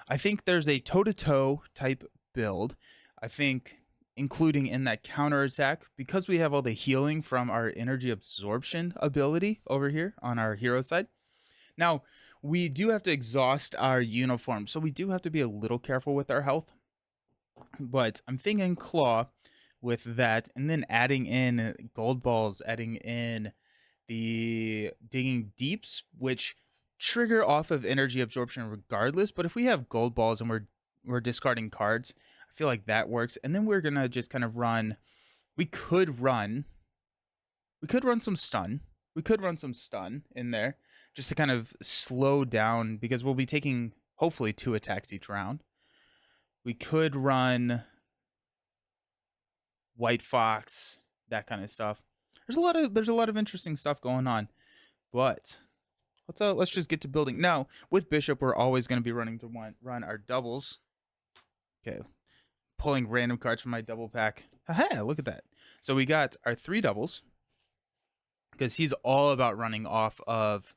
I think there's a toe-to-toe type build. I think including in that counterattack, because we have all the healing from our energy absorption ability over here on our hero side. Now, we do have to exhaust our uniform, so we do have to be a little careful with our health. But I'm thinking claw with that, and then adding in gold balls, adding in the digging deeps, which trigger off of energy absorption regardless. But if we have gold balls and we're discarding cards, I feel like that works. And then we're gonna just kind of run. We could run. We could run some stun. We could run some stun in there just to kind of slow down because we'll be taking hopefully 2 attacks each round. We could run White Fox, that kind of stuff. There's a lot of interesting stuff going on, but let's just get to building now. With Bishop, we're always going to be running to run our doubles. Okay, pulling random cards from my double pack. Haha, look at that. So we got our 3 doubles because he's all about running off of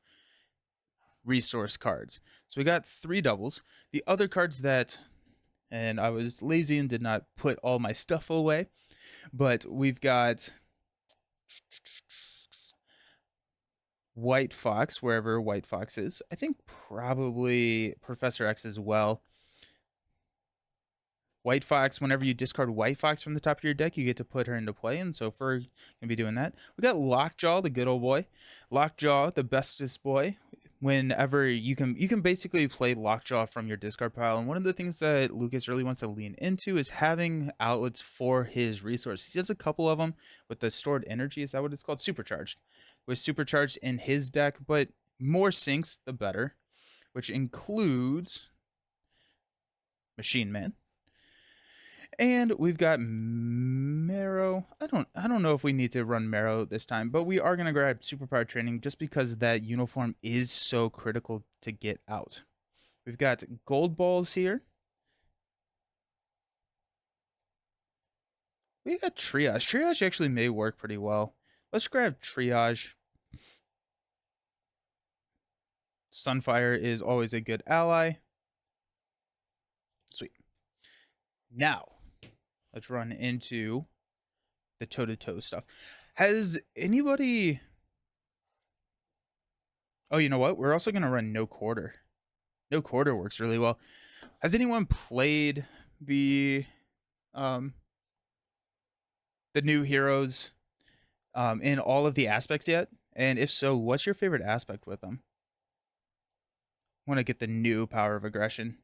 resource cards. So we got 3 doubles. The other cards that, and I was lazy and did not put all my stuff away, but we've got White Fox, wherever White Fox is. I think probably Professor X as well. White Fox, whenever you discard White Fox from the top of your deck, you get to put her into play, and so we're going to be doing that. We got Lockjaw, the good old boy. Lockjaw, the bestest boy. Whenever you can basically play Lockjaw from your discard pile, and one of the things that Lucas really wants to lean into is having outlets for his resources. He has a couple of them with the stored energy. Is that what it's called? Supercharged. With supercharged in his deck, but more sinks the better, which includes Machine Man. And we've got Marrow. I don't know if we need to run Marrow this time, but we are going to grab Superpower Training just because that uniform is so critical to get out. We've got Gold Balls here. We got Triage. Triage actually may work pretty well. Let's grab Triage. Sunfire is always a good ally. Sweet. Now, let's run into the toe-to-toe stuff. Has anybody... Oh, you know what? We're also going to run No Quarter. No Quarter works really well. Has anyone played the new heroes in all of the aspects yet? And if so, what's your favorite aspect with them? I want to get the new Power of Aggression.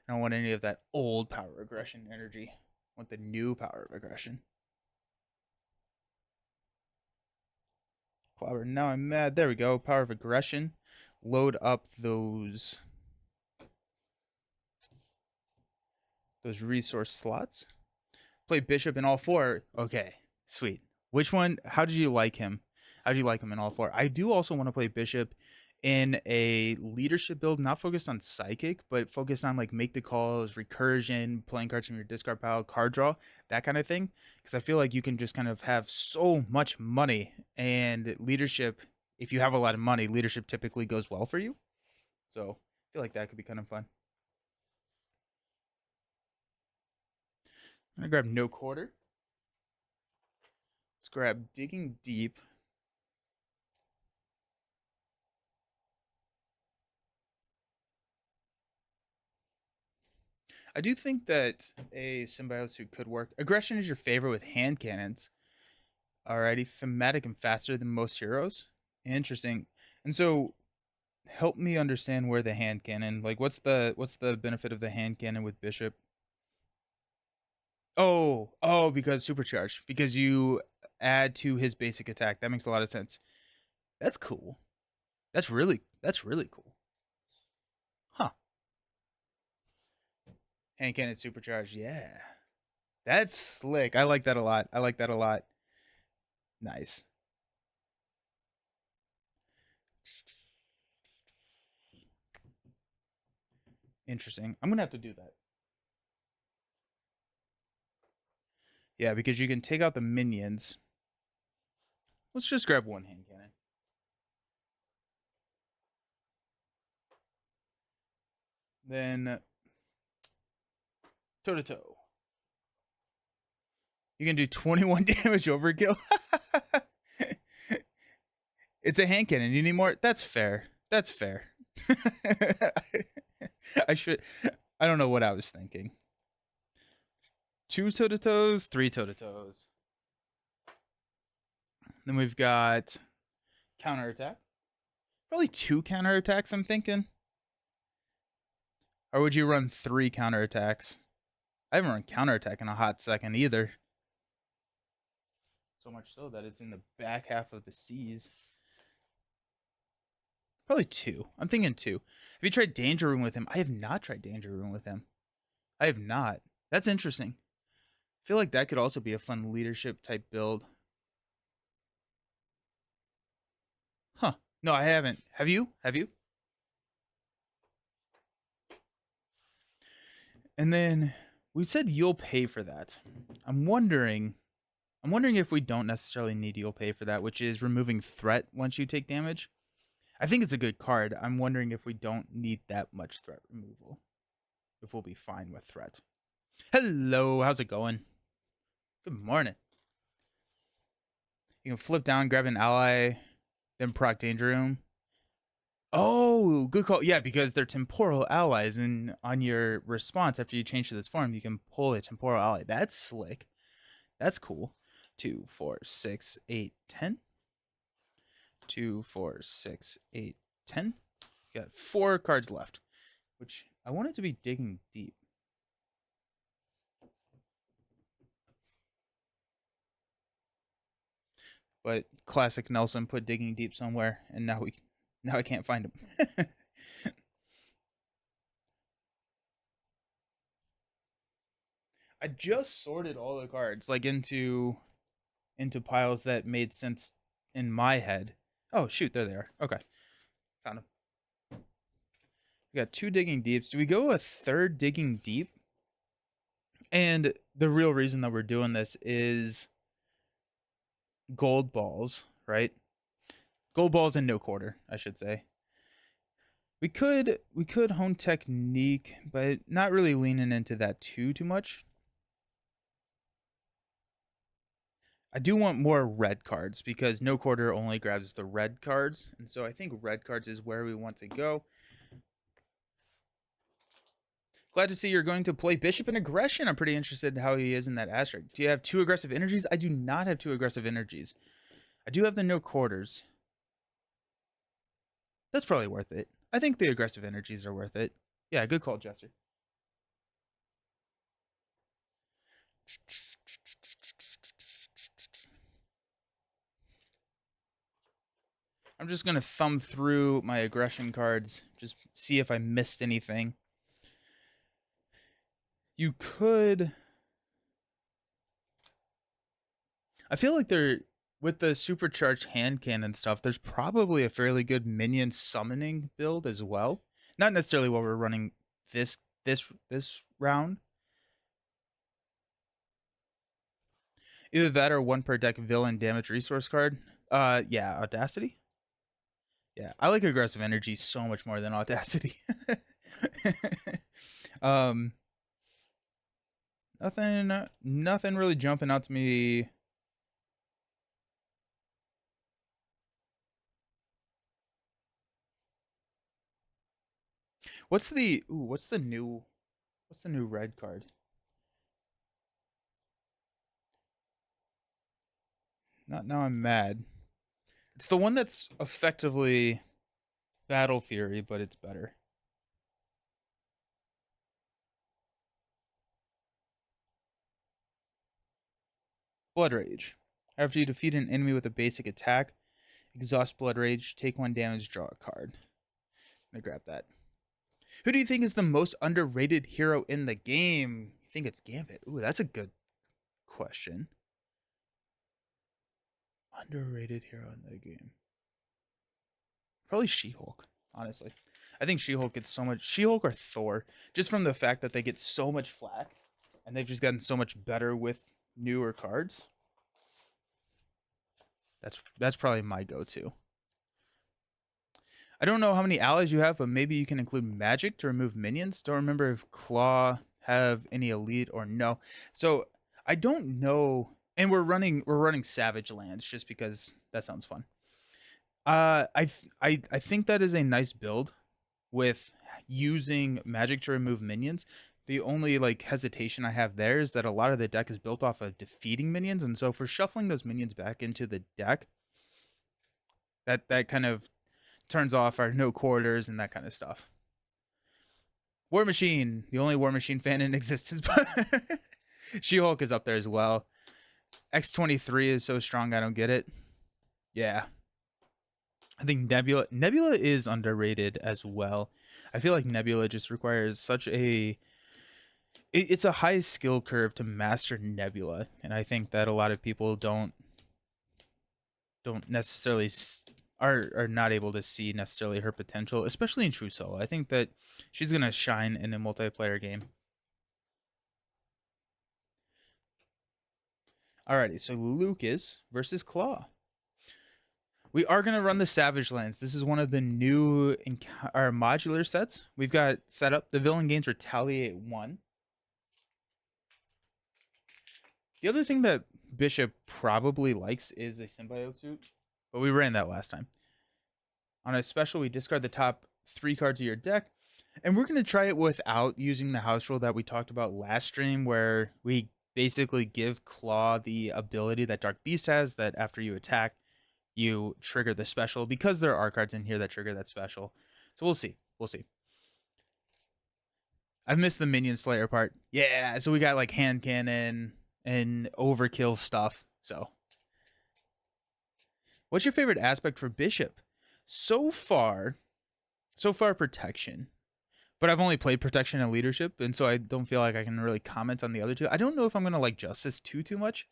I don't want any of that old Power of Aggression energy. I want the new Power of Aggression. Clobber, now I'm mad. There we go. Power of Aggression. Load up those resource slots. Play Bishop in all 4. Okay, sweet. Which one? How did you like him? How did you like him in all 4? I do also want to play Bishop in a leadership build, not focused on psychic, but focused on like make the calls, recursion, playing cards from your discard pile, card draw, that kind of thing. Because I feel like you can just kind of have so much money, and leadership, if you have a lot of money, leadership typically goes well for you. So I feel like that could be kind of fun. I'm gonna grab No Quarter. Let's grab Digging Deep. I do think that a symbiote suit could work. Aggression is your favorite with hand cannons. Alrighty, thematic and faster than most heroes. Interesting. And so, help me understand where the hand cannon. Like, what's the benefit of the hand cannon with Bishop? Oh, because supercharged. Because you add to his basic attack. That makes a lot of sense. That's cool. That's really cool. Huh. Hand cannon supercharged. Yeah. That's slick. I like that a lot. I like that a lot. Nice. Interesting. I'm gonna have to do that. Yeah, because you can take out the minions. Let's just grab one hand cannon. Then toe to toe. You can do 21 damage overkill. It's a hand cannon. You need more? That's fair. That's fair. I don't know what I was thinking. 2 toe-to-toes, 3 toe-to-toes. Then we've got counterattack. Probably 2 counterattacks, I'm thinking. Or would you run 3 counterattacks? I haven't run counterattack in a hot second either. So much so that it's in the back half of the C's. Probably 2. I'm thinking 2. Have you tried Danger Room with him? I have not tried Danger Room with him. I have not. That's interesting. I feel like that could also be a fun leadership type build. Huh. No, I haven't. Have you? Have you? And then we said you'll pay for that. I'm wondering if we don't necessarily need you'll pay for that, which is removing threat once you take damage. I think it's a good card. I'm wondering if we don't need that much threat removal. If we'll be fine with threat. Hello, how's it going? Good morning. You can flip down, grab an ally, then proc Danger Room. Oh, good call. Yeah, because they're temporal allies, and on your response after you change to this form, you can pull a temporal ally. That's slick. That's cool. 2, 4, 6, 8, 10. 2, 4, 6, 8, 10. Got 4 cards left, which I want it to be digging deep. But classic Nelson put digging deep somewhere, and now I can't find him. I just sorted all the cards like into piles that made sense in my head. Oh shoot, there they are. Okay, found them. We got 2 digging deeps. Do we go a 3rd digging deep? And the real reason that we're doing this is gold balls, right? Gold balls and no quarter, I should say. We could hone technique, but not really leaning into that too much. I do want more red cards because no quarter only grabs the red cards, and so I think red cards is where we want to go. Glad to see you're going to play Bishop in Aggression. I'm pretty interested in how he is in that asterisk. Do you have 2 aggressive energies? I do not have 2 aggressive energies. I do have the no quarters. That's probably worth it. I think the aggressive energies are worth it. Yeah, good call, Jester. I'm just going to thumb through my aggression cards, just see if I missed anything. You could... I feel like with the supercharged hand cannon stuff, there's probably a fairly good minion summoning build as well. Not necessarily what we're running this round. Either that or 1 per deck villain damage resource card. Yeah, Audacity. Yeah, I like aggressive energy so much more than Audacity. Nothing really jumping out to me. What's the new red card? Not now I'm mad. It's the one that's effectively Battle Fury, but it's better. Blood Rage. After you defeat an enemy with a basic attack, exhaust Blood Rage, take 1 damage, draw a card. I'm gonna grab that. Who do you think is the most underrated hero in the game? You think it's Gambit? Ooh, that's a good question. Underrated hero in the game. Probably She-Hulk, honestly. I think She-Hulk gets so much... She-Hulk or Thor, just from the fact that they get so much flack, and they've just gotten so much better with newer cards. That's probably my go-to. I don't know how many allies you have, but maybe you can include magic to remove minions. Don't remember if Claw have any elite or no. So I don't know. And we're running Savage Lands just because that sounds fun. I think that is a nice build with using magic to remove minions. The only like hesitation I have there is that a lot of the deck is built off of defeating minions, and so for shuffling those minions back into the deck, that kind of turns off our no quarters and that kind of stuff. War Machine, the only War Machine fan in existence, but She-Hulk is up there as well. X-23 is so strong, I don't get it. Yeah. I think Nebula is underrated as well. I feel like Nebula just requires such a it's a high skill curve to master Nebula, and I think that a lot of people don't necessarily are not able to see necessarily her potential, especially in True Solo. I think that she's gonna shine in a multiplayer game. Alrighty, so Lucas versus Claw. We are going to run the Savage Lands. This is one of the new our modular sets. We've got set up. The villain gains Retaliate 1. The other thing that Bishop probably likes is a Symbiote suit, but we ran that last time. On a special, we discard the top 3 cards of your deck, and we're going to try it without using the house rule that we talked about last stream, where we basically give Claw the ability that Dark Beast has, that after you attack, you trigger the special, because there are cards in here that trigger that special. So we'll see. We'll see. I've missed the Minion Slayer part. Yeah, so we got like hand cannon and overkill stuff. So what's your favorite aspect for Bishop? So far protection. But I've only played protection and leadership, and so I don't feel like I can really comment on the other two. I don't know if I'm going to like Justice too much.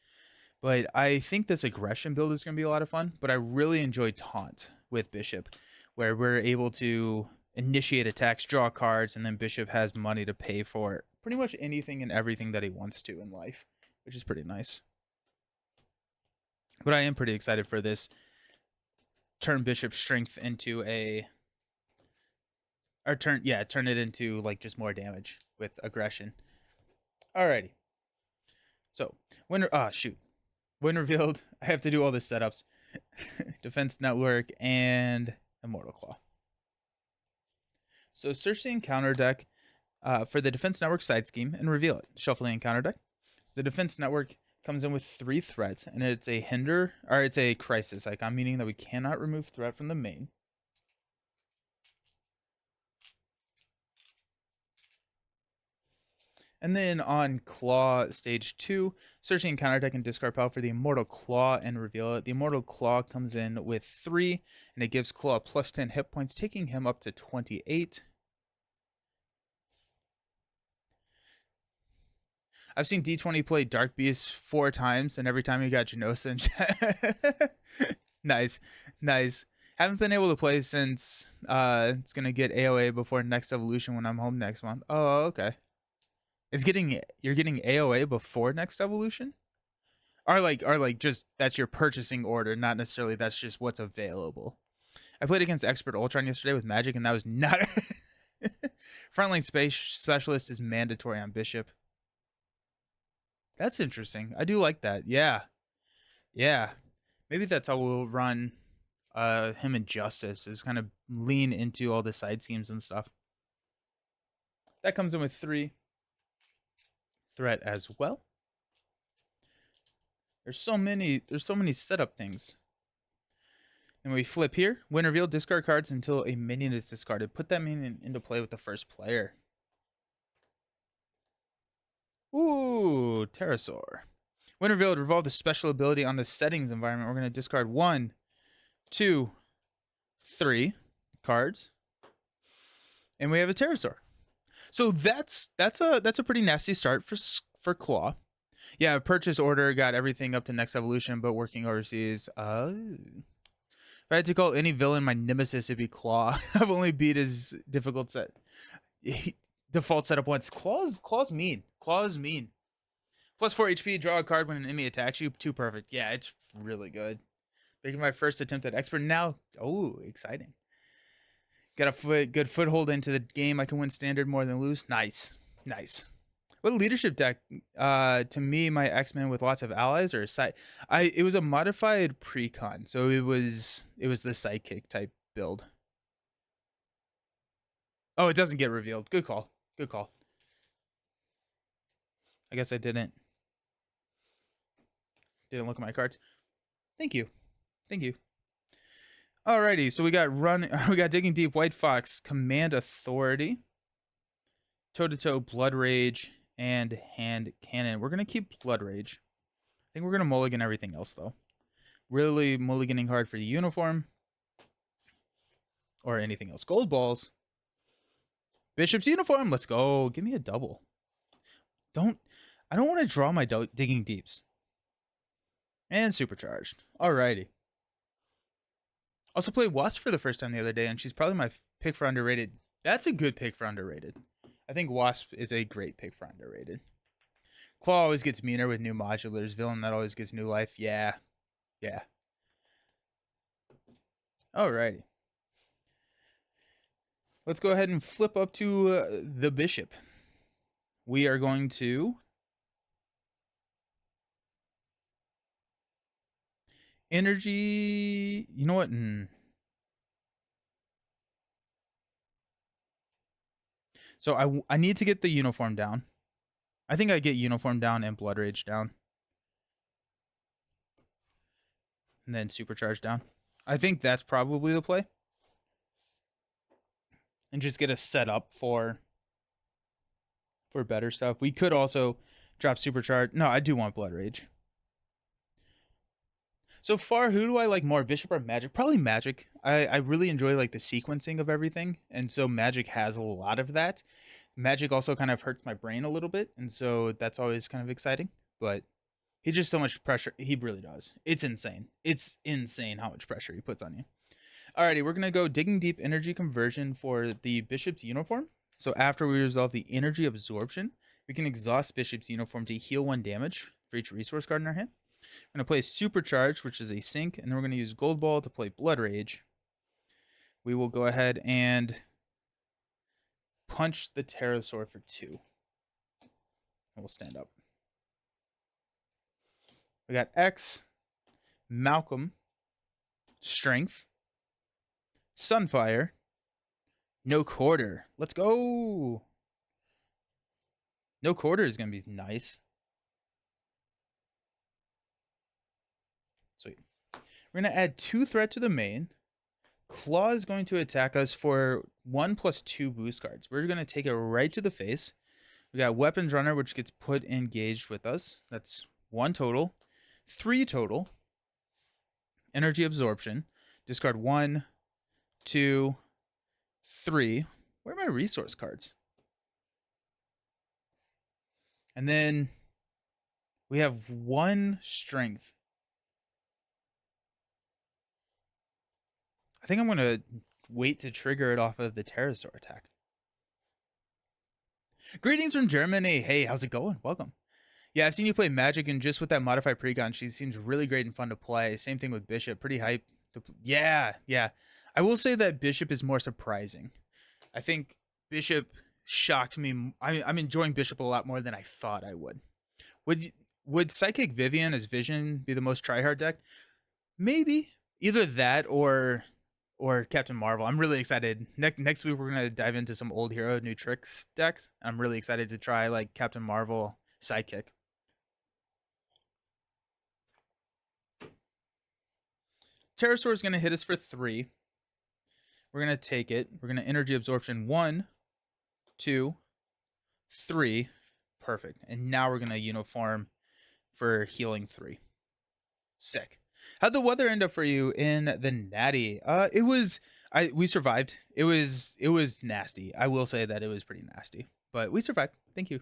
But I think this aggression build is going to be a lot of fun. But I really enjoy Taunt with Bishop, where we're able to initiate attacks, draw cards, and then Bishop has money to pay for pretty much anything and everything that he wants to in life, which is pretty nice. But I am pretty excited for this. Turn Bishop strength into turn it into like just more damage with aggression. Alrighty. So when revealed, I have to do all the setups. Defense Network and Immortal Claw. So search the encounter deck for the Defense Network side scheme and reveal it. Shuffle the encounter deck. The Defense Network comes in with 3 threats, and it's a it's a crisis icon, meaning that we cannot remove threat from the main. And then on Claw Stage 2, search the encounter deck and discard power for the Immortal Claw and reveal it. The Immortal Claw comes in with 3, and it gives Claw plus 10 hit points, taking him up to 28. I've seen D20 play Dark Beast 4 times, and every time he got Genosa and Nice. Haven't been able to play since it's going to get AoA before next evolution when I'm home next month. Oh, okay. You're getting AoA before next evolution? Or like just that's your purchasing order, not necessarily that's just what's available. I played against Expert Ultron yesterday with Magic, and that was not Frontline Space Specialist is mandatory on Bishop. That's interesting. I do like that. Yeah. Maybe that's how we'll run him and Justice, is kind of lean into all the side schemes and stuff. That comes in with 3 threat as well. There's so many setup things. And we flip here. When revealed, discard cards until a minion is discarded. Put that minion into play with the first player. Ooh, Pterosaur. When revealed, revolve the special ability on the settings environment. We're going to discard 1, 2, 3 cards. And we have a Pterosaur. So that's a pretty nasty start for Claw. Yeah, purchase order, got everything up to next evolution, but working overseas. If I had to call any villain my nemesis, it'd be Claw. I've only beat his difficult set. Default setup once. Claw's mean. Claw is mean. Plus 4 HP, draw a card when an enemy attacks you. Too perfect. Yeah, it's really good. Making my first attempt at Expert now. Oh, exciting. Got a good foothold into the game. I can win standard more than lose. Nice. Nice. What leadership deck? To me, my X-Men with lots of allies or side. It was a modified precon, so it was the sidekick type build. Oh, it doesn't get revealed. Good call. Good call. I guess I didn't look at my cards. Thank you. Thank you. Alrighty, so we got Digging Deep, White Fox, Command Authority, Toe-to-Toe, Blood Rage, and Hand Cannon. We're gonna keep Blood Rage. I think we're gonna mulligan everything else though. Really mulliganing hard for the uniform. Or anything else. Gold balls. Bishop's uniform. Let's go. Give me a double. I don't want to draw my Digging Deeps. And supercharged. Alrighty. Also played Wasp for the first time the other day, and she's probably my pick for underrated. That's a good pick for underrated. I think Wasp is a great pick for underrated. Claw always gets meaner with new modulars. Villain that always gets new life. Yeah. Yeah. Alrighty. Let's go ahead and flip up to the Bishop. We are going to energy. You know what? So I need to get the uniform down. I think I get uniform down and Blood Rage down. And then supercharge down. I think that's probably the play. And just get us set up for better stuff. We could also drop supercharge. No, I do want Blood Rage. So far, who do I like more, Bishop or Magic? Probably Magic. I really enjoy like the sequencing of everything, and so Magic has a lot of that. Magic also kind of hurts my brain a little bit, and so that's always kind of exciting. But he just so much pressure. He really does. It's insane. It's insane how much pressure he puts on you. Alrighty, we're gonna go Digging Deep energy conversion for the Bishop's uniform. So after we resolve the energy absorption, we can exhaust Bishop's uniform to heal 1 damage for each resource card in our hand. We're going to play Supercharge, which is a sync, and then we're going to use Gold Ball to play Blood Rage. We will go ahead and punch the Pterosaur for 2. And we'll stand up. We got X, Malcolm, Strength, Sunfire, No Quarter. Let's go! No Quarter is going to be nice. Sweet. We're going to add 2 threat to the main. Claw is going to attack us for 1+2 boost cards. We're going to take it right to the face. We got Weapons Runner, which gets put engaged with us. That's 1 total. 3 total. Energy Absorption. Discard 1, 2, 3. Where are my resource cards? And then we have 1 Strength. I think I'm going to wait to trigger it off of the Pterosaur attack. Greetings from Germany. Hey, how's it going? Welcome. Yeah, I've seen you play Magic, and just with that modified precon, she seems really great and fun to play. Same thing with Bishop. Pretty hype. Yeah. I will say that Bishop is more surprising. I think Bishop shocked me. I'm enjoying Bishop a lot more than I thought I would. Would Psychic Vivian as Vision be the most tryhard deck? Maybe. Either that or Captain Marvel. I'm really excited. Next week we're gonna dive into some old hero new tricks decks. I'm really excited to try like Captain Marvel Sidekick. Pterosaur is gonna hit us for 3. We're gonna take it. We're gonna energy absorption 1, 2, 3. Perfect. And now we're gonna uniform for healing 3. Sick. How'd the weather end up for you in the Natty? We survived. It was nasty. I will say that it was pretty nasty, but we survived. Thank you.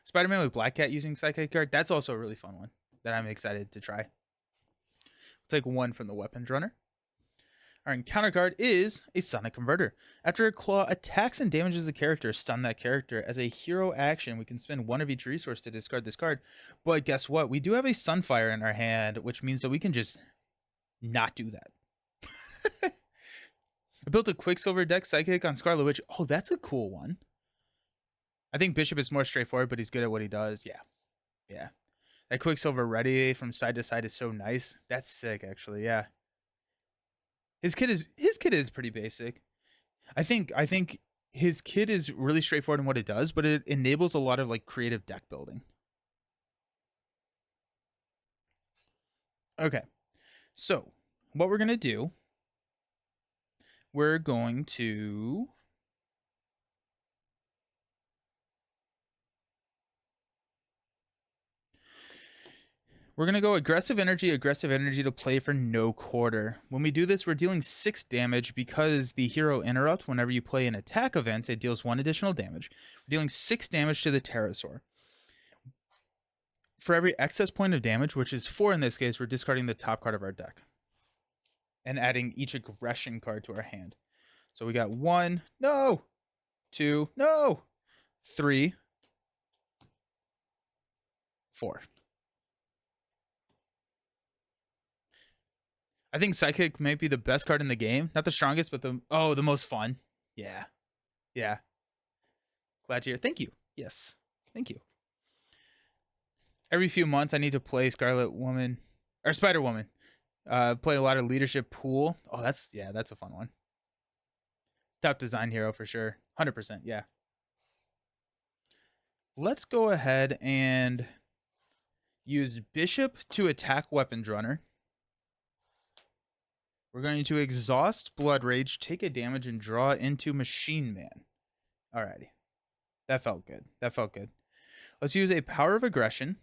Spider-Man with Black Cat using Psychic card. That's also a really fun one that I'm excited to try. We'll take 1 from the Weapons Runner. Our encounter card is a Sonic Converter. After a Claw attacks and damages the character, stun that character. As a hero action, we can spend 1 of each resource to discard this card. But guess what? We do have a Sunfire in our hand, which means that we can just not do that. I built a Quicksilver deck Psychic on Scarlet Witch. Oh, that's a cool one. I think Bishop is more straightforward, but he's good at what he does. Yeah. Yeah. That Quicksilver ready from side to side is so nice. That's sick, actually. Yeah. His kit is pretty basic. I think his kit is really straightforward in what it does, but it enables a lot of like creative deck building. Okay. So, what we're going to do, we're going to go aggressive energy to play for no quarter. When we do this, we're dealing 6 damage because the hero interrupt, whenever you play an attack event, it deals 1 additional damage. We're dealing 6 damage to the Pterosaur. For every excess point of damage, which is 4 in this case, we're discarding the top card of our deck and adding each aggression card to our hand. So we got 1, no, 2, no, 3, 4. I think Psychic might be the best card in the game. Not the strongest, but the most fun. Yeah. Yeah. Glad to hear. Thank you. Yes. Thank you. Every few months I need to play Scarlet Woman or Spider Woman. Play a lot of leadership pool. Oh, that's a fun one. Top design hero for sure. 100%. Yeah. Let's go ahead and use Bishop to attack Weapons Runner. We're going to exhaust Blood Rage, take a damage, and draw into Machine Man. Alrighty. That felt good. That felt good. Let's use a Power of Aggression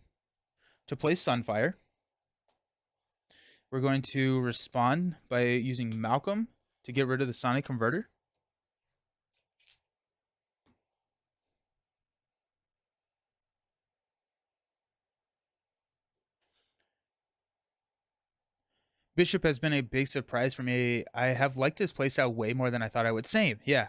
to play Sunfire. We're going to respond by using Malcolm to get rid of the Sonic Converter. Bishop has been a big surprise for me. I have liked his playstyle way more than I thought I would. Same, yeah.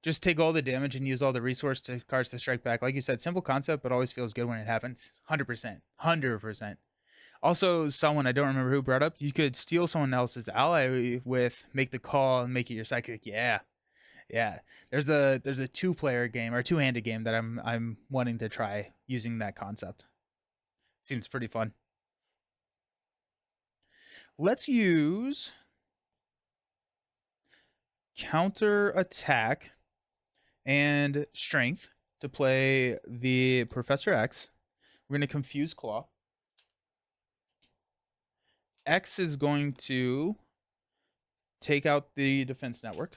Just take all the damage and use all the resource cards to strike back. Like you said, simple concept, but always feels good when it happens. 100%. 100%. Also, someone, I don't remember who, brought up, you could steal someone else's ally with make the call and make it your psychic. Yeah. Yeah. There's a 2-player game or 2-handed game that I'm wanting to try using that concept. Seems pretty fun. Let's use counter attack and strength to play the Professor X. We're going to confuse Claw. X is going to take out the defense network.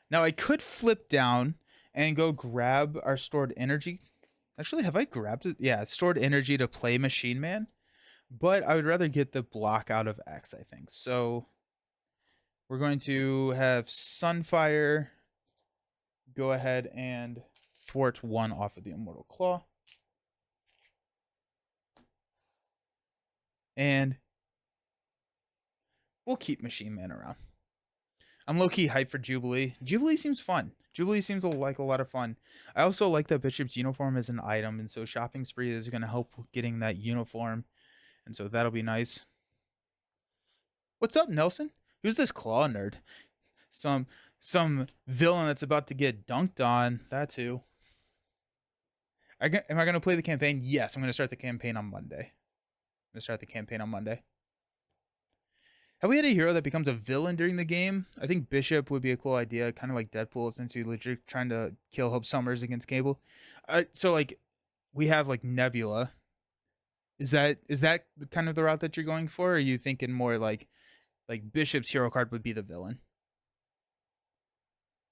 Now I could flip down and go grab our stored energy. Actually, have I grabbed it? Yeah, stored energy to play Machine Man. But I would rather get the block out of X, I think. So we're going to have Sunfire go ahead and thwart 1 off of the Immortal Claw. And we'll keep Machine Man around. I'm low-key hyped for Jubilee. Jubilee seems fun. Jubilee seems like a lot of fun. I also like that Bishop's uniform is an item, and so Shopping Spree is going to help getting that uniform. And so that'll be nice. What's up, Nelson? Who's this Claw nerd? Some villain that's about to get dunked on. That too. Am I going to play the campaign? Yes, I'm going to start the campaign on Monday. Have we had a hero that becomes a villain during the game? I think Bishop would be a cool idea, kind of like Deadpool, since he's legit trying to kill Hope Summers against Cable. So like, we have like Nebula. Is that kind of the route that you're going for? Or are you thinking more like Bishop's hero card would be the villain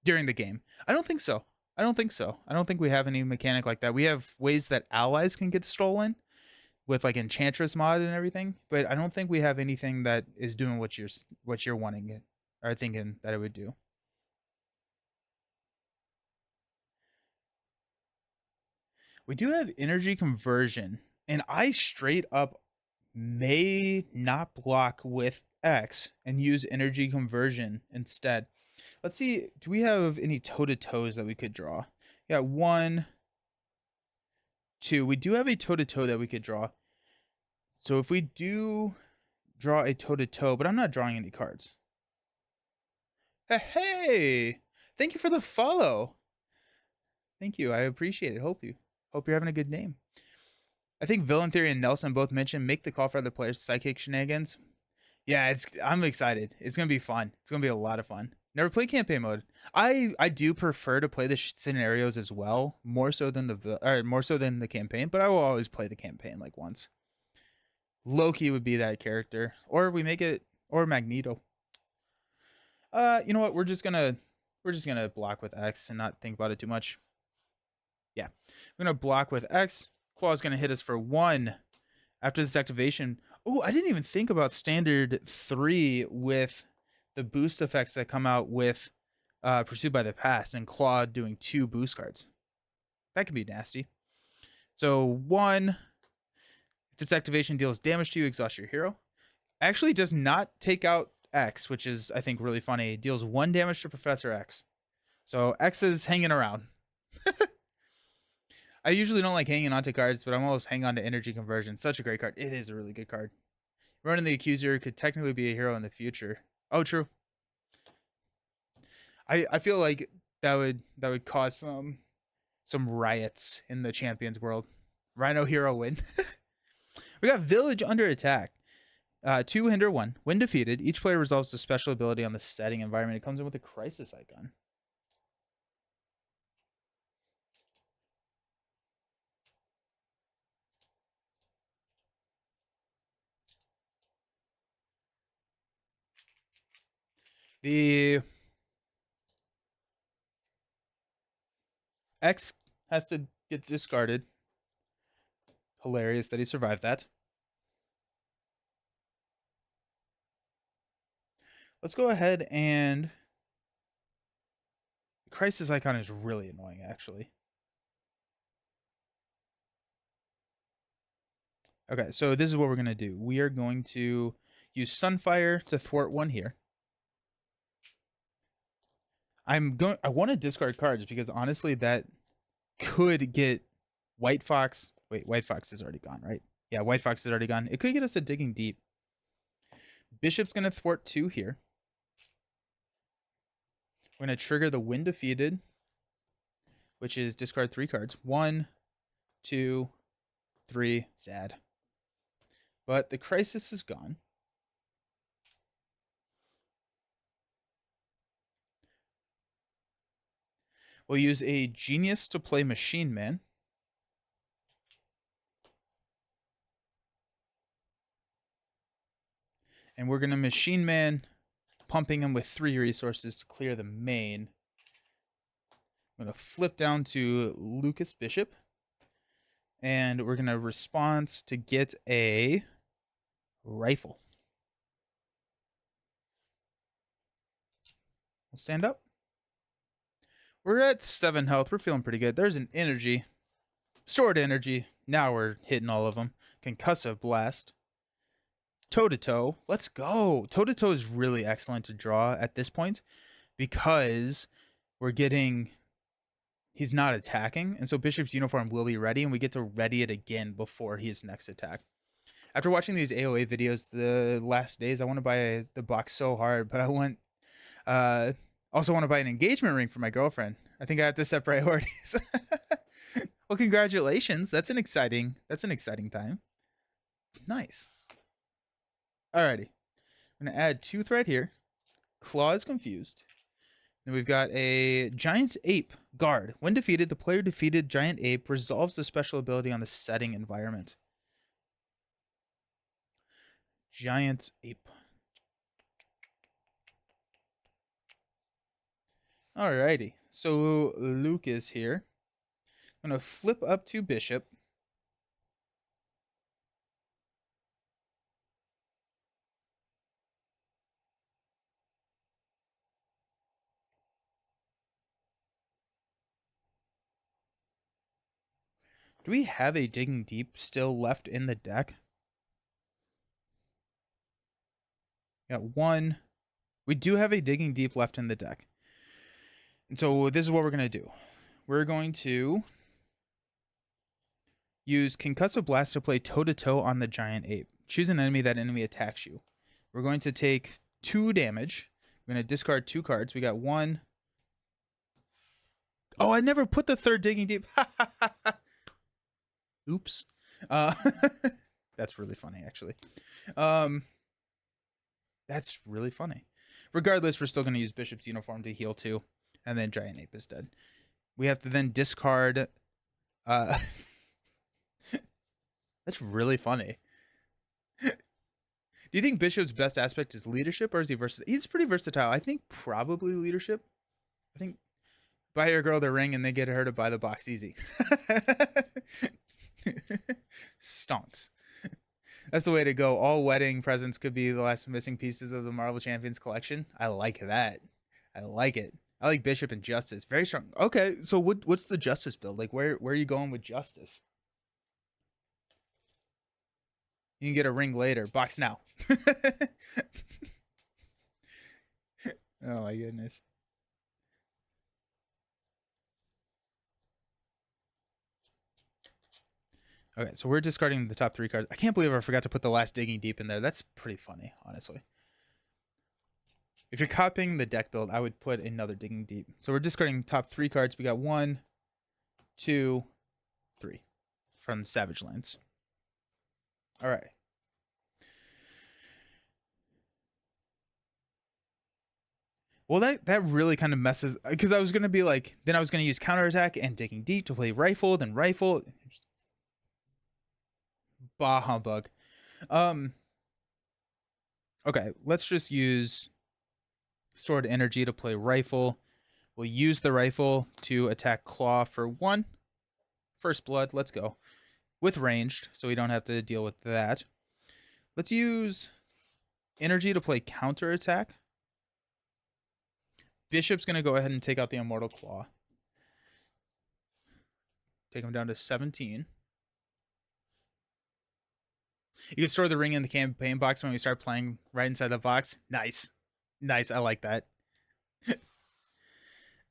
during the game? I don't think so. I don't think we have any mechanic like that. We have ways that allies can get stolen with like Enchantress mod and everything, but I don't think we have anything that is doing what you're wanting it or thinking that it would do. We do have energy conversion, and I straight up may not block with X and use energy conversion instead. Let's see, do we have any toe-to-toes that we could draw? Yeah, 1, 2. We do have a toe-to-toe that we could draw. So if we do draw a toe-to-toe, but I'm not drawing any cards. Hey! Thank you for the follow. Thank you. I appreciate it. Hope you're having a good name. I think Villain Theory and Nelson both mentioned make the call for other players' psychic shenanigans. Yeah, I'm excited. It's gonna be fun. It's gonna be a lot of fun. Never played campaign mode. I do prefer to play the scenarios as well, more so than the campaign. But I will always play the campaign like once. Loki would be that character, or we make it, or Magneto. You know what? We're just gonna block with X and not think about it too much. Yeah, we're gonna block with X. Claw's gonna hit us for 1. After this activation, oh, I didn't even think about standard 3 with the boost effects that come out with Pursued by the Past and Claw doing 2 boost cards. That can be nasty. So 1, if this activation deals damage to you, exhaust your hero. Actually does not take out X, which is, I think, really funny. It deals 1 damage to Professor X. So X is hanging around. I usually don't like hanging onto cards, but I'm always hanging on to Energy Conversion. Such a great card. It is a really good card. Ronan the Accuser could technically be a hero in the future. Oh, true. I feel like that would cause some riots in the Champions world. Rhino hero win. We got Village under attack. 2 hinder 1. When defeated, each player resolves the special ability on the setting environment. It comes in with a crisis icon. The X has to get discarded. Hilarious that he survived that. Let's go ahead and... The crisis icon is really annoying, actually. Okay, so this is what we're going to do. We are going to use Sunfire to thwart 1 here. I want to discard cards because honestly that could get White Fox. Wait, White Fox is already gone, right? Yeah, White Fox is already gone. It could get us a Digging Deep. Bishop's going to thwart 2 here. We're going to trigger the When Defeated, which is discard 3 cards. 1, 2, 3. Sad. But the crisis is gone. We'll use a Genius to play Machine Man. And we're going to Machine Man, pumping him with 3 resources to clear the main. I'm going to flip down to Lucas Bishop. And we're going to response to get a rifle. We'll stand up. We're at 7 health. We're feeling pretty good. There's an energy. Sword energy. Now we're hitting all of them. Concussive Blast. Toe-to-toe. Let's go. Toe-to-toe is really excellent to draw at this point because we're getting... He's not attacking, and so Bishop's Uniform will be ready, and we get to ready it again before his next attack. After watching these AOA videos the last days, I want to buy the box so hard, but I want... also want to buy an engagement ring for my girlfriend. I think I have to set priorities. Well, congratulations. That's an exciting time. Nice. Alrighty. I'm going to add 2 thread here. Claw is confused. Then we've got a Giant Ape Guard. When defeated, the player defeated Giant Ape resolves the special ability on the setting environment. Giant Ape. Alrighty. So Luke is here. I'm going to flip up to Bishop. Do we have a Digging Deep still left in the deck? Got 1. We do have a Digging Deep left in the deck. And so this is what we're going to do. We're going to use Concussive Blast to play toe-to-toe on the Giant Ape. choose an enemy. That enemy attacks you. We're going to take 2 damage. We're going to discard 2 cards. We got 1. Oh, I never put the 3rd Digging Deep. Oops. Uh, that's really funny, actually. That's really funny. Regardless, we're still going to use Bishop's Uniform to heal 2, and then Giant Ape is dead. We have to then discard. That's really funny. Do you think Bishop's best aspect is leadership, or is he versatile? He's pretty versatile. I think probably leadership. I think buy your girl the ring and they get her to buy the box easy. Stonks. That's the way to go. All wedding presents could be the last missing pieces of the Marvel Champions collection. I like that. I like it. I like Bishop and Justice. Very strong. Okay, so what's the Justice build? Like, where are you going with Justice? You can get a ring later. Box now. Oh my goodness. Okay, so we're discarding the top 3 cards. I can't believe I forgot to put the last Digging Deep in there. That's pretty funny, honestly. If you're copying the deck build, I would put another Digging Deep. So we're discarding top 3 cards. We got 1, 2, 3 from Savage Lands. All right. Well, that really kind of messes, because I was going to be like, then I was going to use Counterattack and Digging Deep to play Rifle, then Rifle. Bah humbug. Okay, let's just use Stored Energy to play Rifle. We'll use the Rifle to attack Claw for 1. First Blood, let's go. With ranged, so we don't have to deal with that. Let's use Energy to play Counterattack. Bishop's going to go ahead and take out the Immortal Claw. Take him down to 17. You can store the ring in the campaign box when we start playing right inside the box. Nice. Nice. I like that.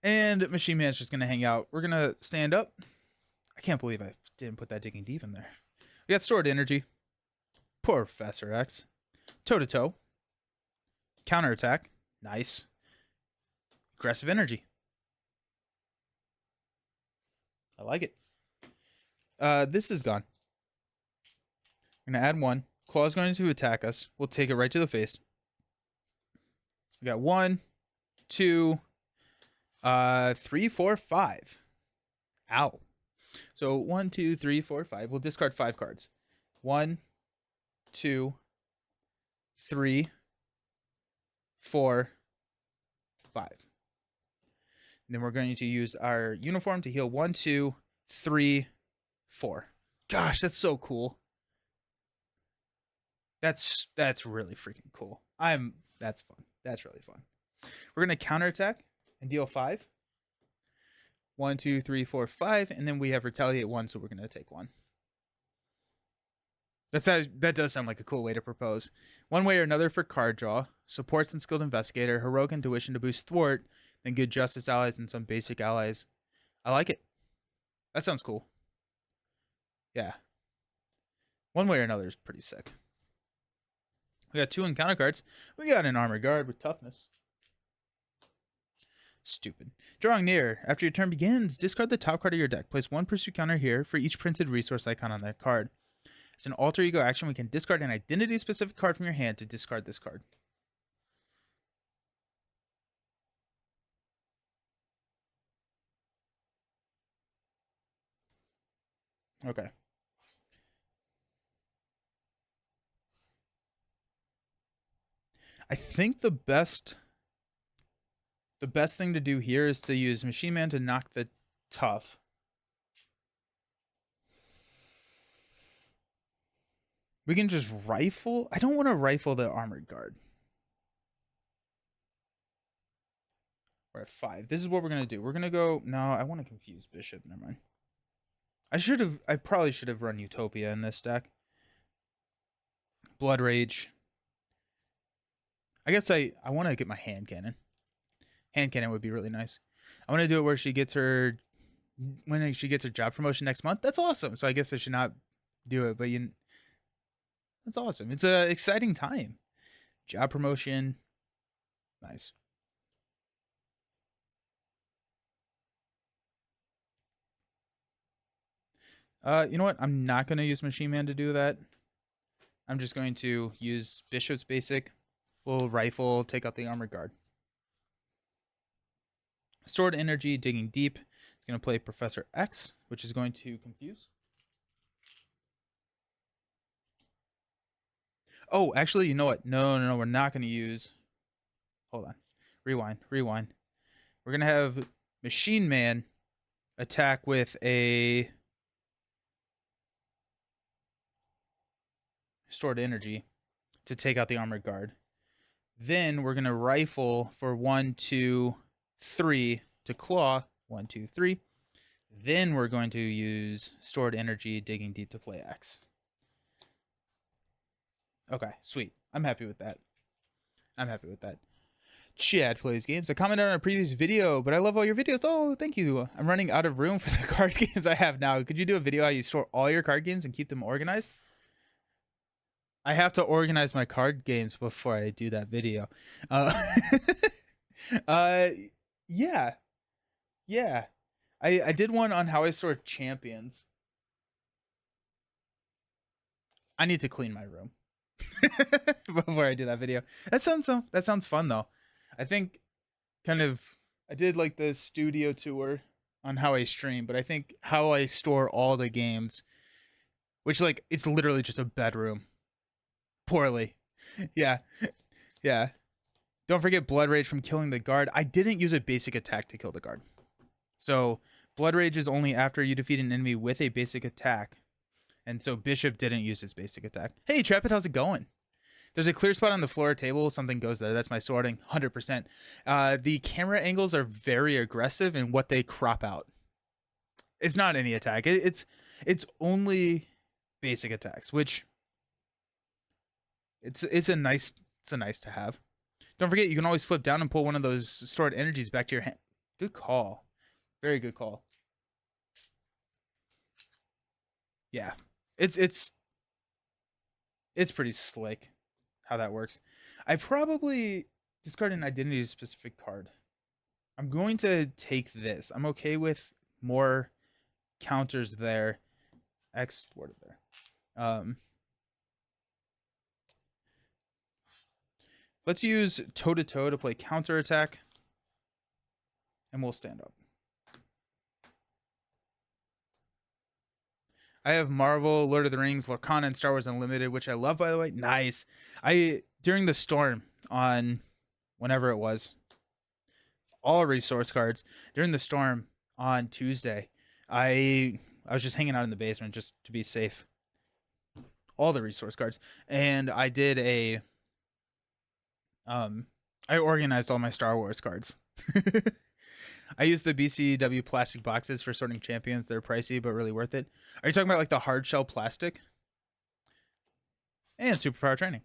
And Machine Man's just going to hang out. We're going to stand up. I can't believe I didn't put that Digging Deep in there. We got Stored Energy. Professor X. Toe-to-toe. Counterattack. Nice. Aggressive Energy. I like it. This is gone. I'm going to add 1. Claw's going to attack us. We'll take it right to the face. We got 1, 2, 3, 4, 5. Ow. So 1, 2, 3, 4, 5. We'll discard 5 cards. 1, 2, 3, 4, 5. And then we're going to use our uniform to heal 1, 2, 3, 4. Gosh, that's so cool. That's really freaking cool. That's fun. That's really fun. We're gonna counterattack and deal 5. 1, 2, 3, 4, 5, and then we have retaliate 1, so we're gonna take 1. That does sound like a cool way to propose. One way or another for card draw. Supports and Skilled Investigator, Heroic Intuition to boost Thwart, then good Justice allies and some basic allies. I like it. That sounds cool. Yeah. One way or another is pretty sick. We got 2 encounter cards. We got an Armored Guard with toughness. Stupid. Drawing near. After your turn begins, discard the top card of your deck. Place 1 pursuit counter here for each printed resource icon on that card. As an alter ego action, we can discard an identity-specific card from your hand to discard this card. Okay. I think the best thing to do here is to use Machine Man to knock the tough. We can just rifle. I don't want to rifle the Armored Guard. We're at 5. This is what we're going to do. We're going to go... No, I want to confuse Bishop. Never mind. I probably should have run Utopia in this deck. Blood Rage. I guess I want to get my hand cannon. Hand cannon would be really nice. I want to do it where she gets her... When she gets her job promotion next month. That's awesome. So I guess I should not do it. But That's awesome. It's a exciting time. Job promotion. Nice. You know what? I'm not going to use Machine Man to do that. I'm just going to use Bishop's Basic. We'll rifle, take out the Armored Guard. Stored Energy, Digging Deep. It's going to play Professor X, which is going to confuse. Oh, actually, you know what? No, we're not going to use... Hold on. Rewind. We're going to have Machine Man attack with a... Stored Energy to take out the Armored Guard. Then we're going to rifle for 1, 2, 3 to claw. 1, 2, 3. Then we're going to use Stored Energy, Digging Deep to play X. Okay, sweet. I'm happy with that. Chad plays games. I commented on a previous video, but I love all your videos. Oh, thank you. I'm running out of room for the card games I have now. Could you do a video how you store all your card games and keep them organized? I have to organize my card games before I do that video. Yeah. I did one on how I store champions. I need to clean my room before I do that video. That sounds fun though. I think I did like the studio tour on how I stream, but I think how I store all the games, which like it's literally just a bedroom. Poorly. Yeah. Don't forget Blood Rage from killing the guard. I didn't use a basic attack to kill the guard. So Blood Rage is only after you defeat an enemy with a basic attack. And so Bishop didn't use his basic attack. Hey, Trapit, how's it going? There's a clear spot on the floor table. Something goes there. That's my sorting. 100%. The camera angles are very aggressive in what they crop out. It's not any attack. It's only basic attacks, which it's a nice to have. Don't forget, you can always flip down and pull one of those stored energies back to your hand. Good call. Very good call. Yeah. It's pretty slick how that works. I probably discard an identity specific card. I'm going to take this. I'm okay with more counters there. Export it there. Let's use toe-to-toe to play counterattack. And we'll stand up. I have Marvel, Lord of the Rings, Lorcana, and Star Wars Unlimited, which I love, by the way. Nice. During the storm on whenever it was, all resource cards. During the storm on Tuesday, I was just hanging out in the basement just to be safe. All the resource cards. And I did I organized all my Star Wars cards. I used the BCW plastic boxes for sorting champions. They're pricey, but really worth it. Are you talking about like the hard shell plastic? And superpower training.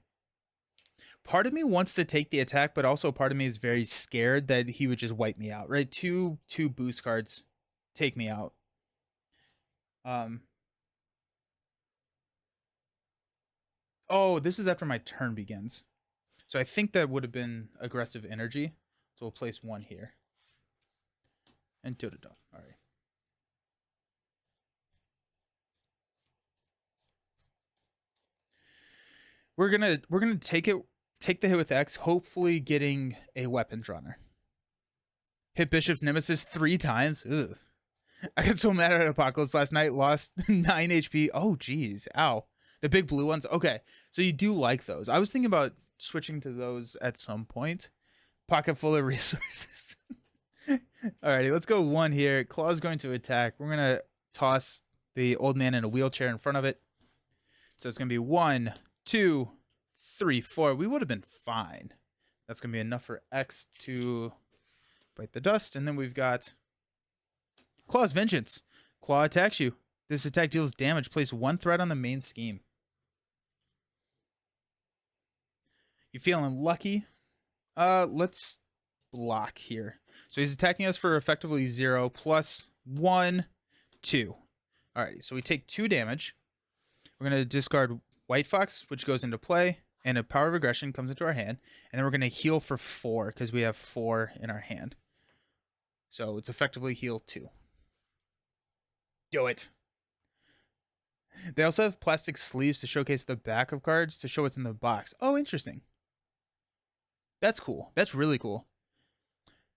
Part of me wants to take the attack, but also part of me is very scared that he would just wipe me out, right? Two boost cards take me out. Oh, this is after my turn begins. So I think that would have been aggressive energy. So we'll place one here. And toe-to-toe. All right. We're gonna take the hit with X, hopefully getting a weapons runner. Hit Bishop's Nemesis 3 times. Ugh. I got so mad at Apocalypse last night, lost 9 HP. Oh geez. Ow. The big blue ones. Okay. So you do like those. I was thinking about switching to those at some point. Pocket full of resources. Alrighty, let's go one here. Claw's going to attack. We're gonna toss the old man in a wheelchair in front of it. So it's gonna be 1, 2, 3, 4. We would have been fine. That's gonna be enough for X to bite the dust. And then we've got Claw's Vengeance. Claw attacks you. This attack deals damage. Place 1 threat on the main scheme. You feeling lucky? Let's block here. So he's attacking us for effectively 0 plus 1, 2. Alrighty, so we take 2 damage. We're gonna discard White Fox, which goes into play, and a Power of Aggression comes into our hand, and then we're going to heal for 4 because we have 4 in our hand. So it's effectively heal 2. Do it. They also have plastic sleeves to showcase the back of cards to show what's in the box. Oh, interesting. That's cool. That's really cool.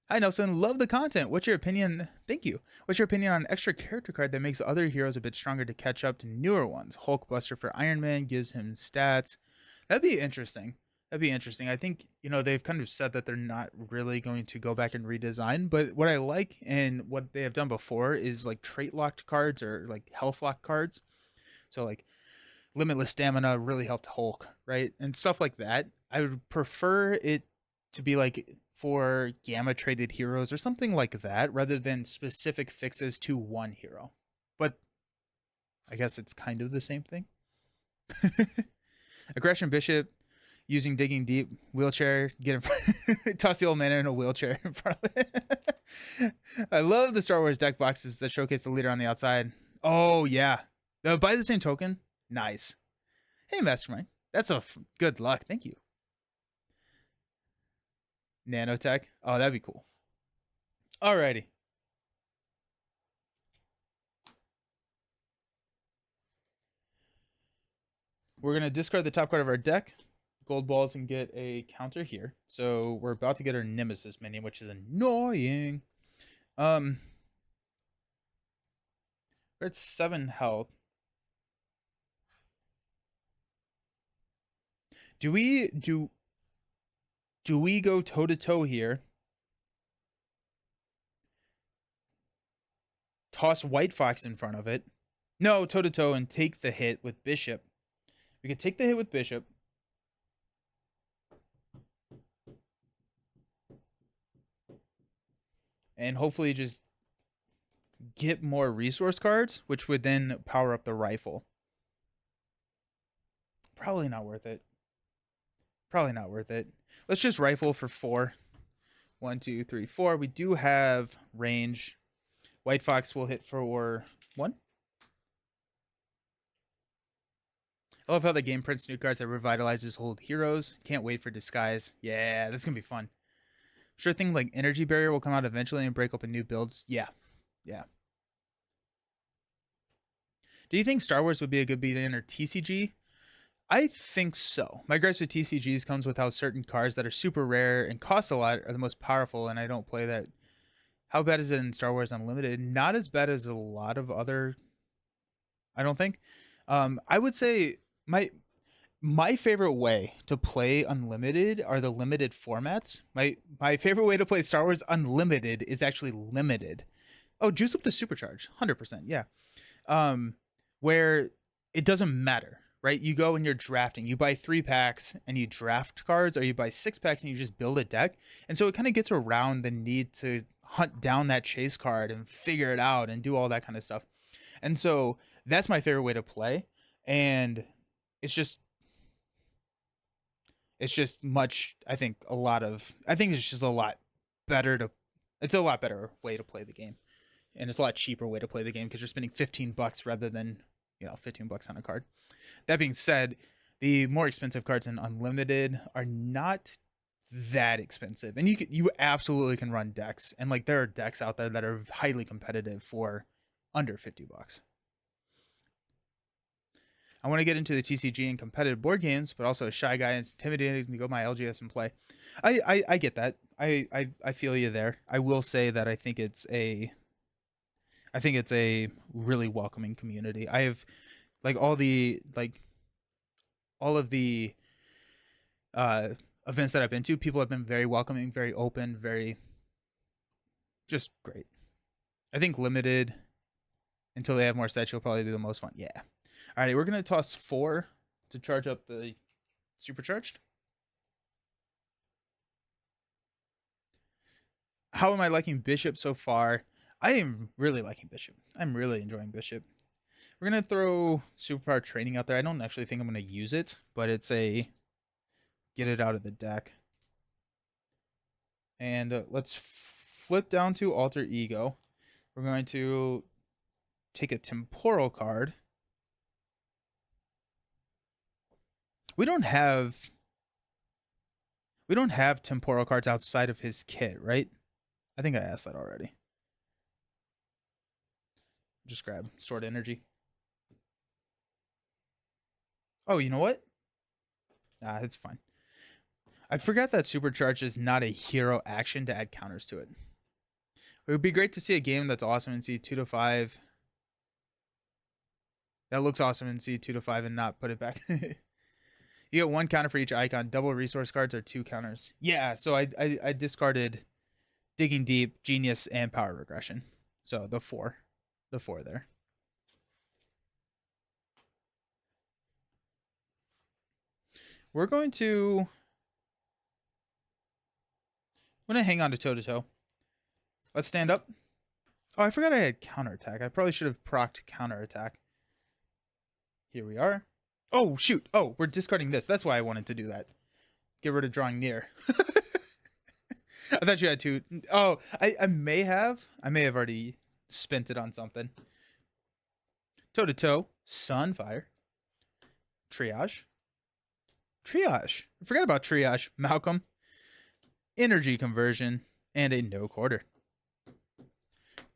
Hi, Nelson. Love the content. What's your opinion? Thank you. What's your opinion on an extra character card that makes other heroes a bit stronger to catch up to newer ones? Hulkbuster for Iron Man gives him stats. That'd be interesting. That'd be interesting. I think, they've kind of said that they're not really going to go back and redesign, but what I like and what they have done before is like trait locked cards or like health lock cards. So like limitless stamina really helped Hulk, right? And stuff like that. I would prefer it to be like for gamma traded heroes or something like that rather than specific fixes to one hero. But I guess it's kind of the same thing. Aggression Bishop using digging deep, wheelchair, get in front, toss the old man in a wheelchair in front of it. I love the Star Wars deck boxes that showcase the leader on the outside. Oh yeah, buy the same token. Nice. Hey Mastermind, that's good luck. Thank you. Nanotech. Oh, that'd be cool. Alrighty. We're gonna discard the top card of our deck. Gold balls and get a counter here. So we're about to get our Nemesis minion, which is annoying. We're at 7 health. Do we go toe to toe here? Toss White Fox in front of it. No, toe to toe and take the hit with Bishop. We could take the hit with Bishop. And hopefully just get more resource cards, which would then power up the rifle. Probably not worth it. Probably not worth it. Let's just rifle for 4. 1, 2, 3, 4. We do have range. White Fox will hit for 1. I love how the game prints new cards that revitalizes old heroes. Can't wait for Disguise. Yeah, that's going to be fun. Sure thing like Energy Barrier will come out eventually and break open new builds. Yeah. Yeah. Do you think Star Wars would be a good beat-in or TCG? I think so. My gripes with TCGs comes with how certain cards that are super rare and cost a lot are the most powerful, and I don't play that. How bad is it in Star Wars Unlimited? Not as bad as a lot of other, I don't think. I would say my favorite way to play Unlimited are the limited formats. My favorite way to play Star Wars Unlimited is actually limited. Oh, juice up the supercharge, 100%. Yeah. Where it doesn't matter, right? You go and you're drafting. You buy 3 packs and you draft cards, or you buy 6 packs and you just build a deck. And so it kind of gets around the need to hunt down that chase card and figure it out and do all that kind of stuff. And so that's my favorite way to play. And it's just much, I think it's just a lot better it's a lot better way to play the game. And it's a lot cheaper way to play the game because you're spending $15 rather than, $15 on a card. That being said, the more expensive cards in Unlimited are not that expensive, and you absolutely can run decks, and like there are decks out there that are highly competitive for under $50. I want to get into the TCG and competitive board games, but also a shy guy and it's intimidating to go my LGS and play. I get that. I feel you there. I will say that I think it's a really welcoming community. I have like all of the events that I've been to, people have been very welcoming, very open, very just great. I think limited until they have more sets will probably be the most fun. Yeah. All right, we're going to toss 4 to charge up the supercharged. How am I liking Bishop so far? I am really liking Bishop. I'm really enjoying Bishop. We're going to throw Superpower Training out there. I don't actually think I'm going to use it, but it's a get it out of the deck. And let's flip down to Alter Ego. We're going to take a temporal card. We don't have temporal cards outside of his kit, right? I think I asked that already. Just grab Sword Energy. Oh, you know what? Nah, it's fine. I forgot that Supercharge is not a hero action to add counters to it. It would be great to see a game that's awesome and see 2 to 5. That looks awesome and see 2 to 5 and not put it back. You get 1 counter for each icon. Double resource cards are 2 counters. Yeah, so I discarded Digging Deep, Genius, and Power Regression. So the 4 there. I'm going to hang on to toe-to-toe. Let's stand up. Oh, I forgot I had counterattack. I probably should have procced counterattack. Here we are. Oh, shoot. Oh, we're discarding this. That's why I wanted to do that. Get rid of drawing near. I thought you had to. Oh, I may have. I may have already spent it on something. Toe-to-toe. Sunfire. Triage. I forgot about Triage. Malcolm. Energy Conversion. And a no quarter.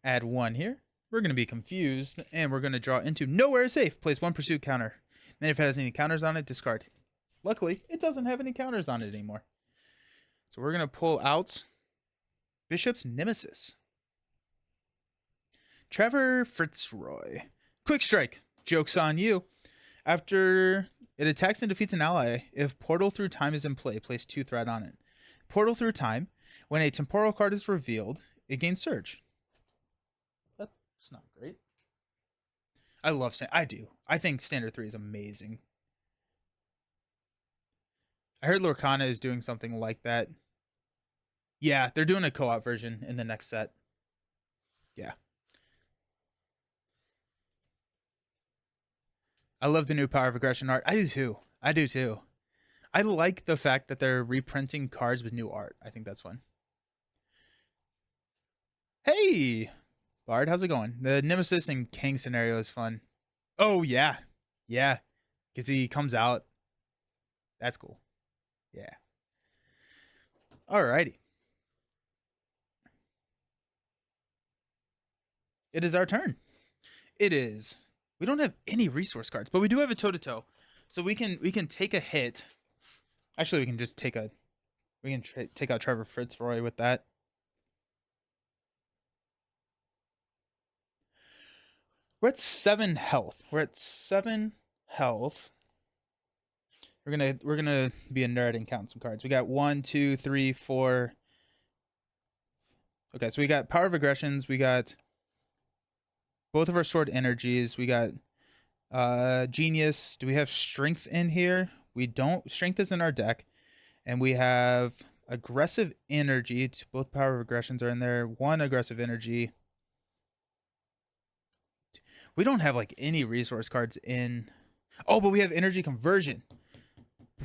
Add 1 here. We're going to be confused. And we're going to draw into Nowhere Safe. Place 1 pursuit counter. And if it has any counters on it, discard. Luckily, it doesn't have any counters on it anymore. So we're going to pull out Bishop's Nemesis. Trevor Fitzroy. Quick Strike. Joke's on you. After it attacks and defeats an ally, if Portal Through Time is in play, place 2 threat on it. Portal Through Time. When a temporal card is revealed, it gains Surge. That's not great. I love I do. I think Standard 3 is amazing. I heard Lorcana is doing something like that. Yeah, they're doing a co-op version in the next set. Yeah. I love the new Power of Aggression art. I do too. I like the fact that they're reprinting cards with new art. I think that's fun. Hey, Bard, how's it going? The Nemesis and King scenario is fun. Oh, yeah. Yeah. Because he comes out. That's cool. Yeah. Alrighty. It is our turn. It is. We don't have any resource cards, but we do have a toe-to-toe. So we can take a hit. Actually, we can just take a... We can take out Trevor Fitzroy with that. We're at 7 health. We're at 7 health. We're gonna be a nerd and count some cards. We got 1, 2, 3, 4. Okay, so we got Power of Aggressions. We got both of our Sword Energies. We got Genius. Do we have Strength in here? We don't. Strength is in our deck. And we have Aggressive Energy. Both Power of Aggressions are in there. 1 Aggressive Energy. We don't have like any resource cards in. Oh, but we have Energy Conversion.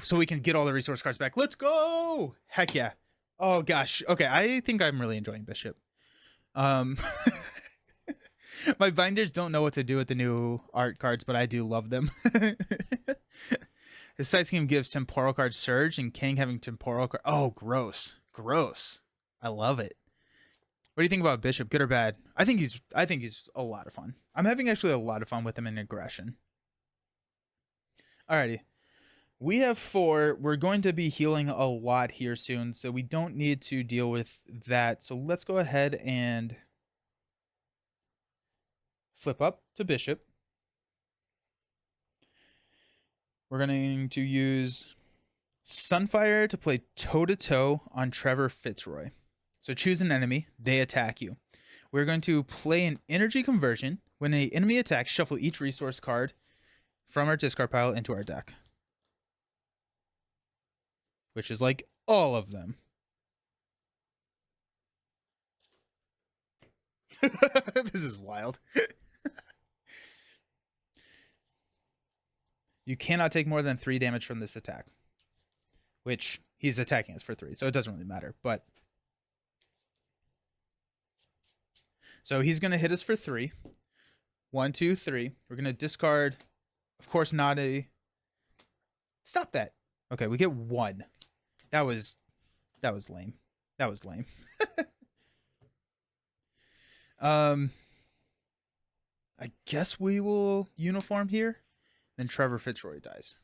So we can get all the resource cards back. Let's go! Heck yeah. Oh gosh. Okay, I think I'm really enjoying Bishop. My binders don't know what to do with the new art cards, but I do love them. His side scheme gives temporal card Surge and King having temporal card. Oh, gross. Gross. I love it. What do you think about Bishop? Good or bad? I think he's a lot of fun. I'm having actually a lot of fun with him in Aggression. Alrighty. We have 4. We're going to be healing a lot here soon, so we don't need to deal with that. So let's go ahead and flip up to Bishop. We're going to use Sunfire to play toe-to-toe on Trevor Fitzroy. So choose an enemy. They attack you. We're going to play an Energy Conversion. When an enemy attacks, shuffle each resource card from our discard pile into our deck. Which is like all of them. This is wild. You cannot take more than 3 damage from this attack. Which he's attacking us for 3, so it doesn't really matter. But so he's going to hit us for 3. 1, 2, 3. We're going to discard, of course, not a Stop that. Okay, we get 1. That was lame. That was lame. I guess we will uniform here. Then Trevor Fitzroy dies.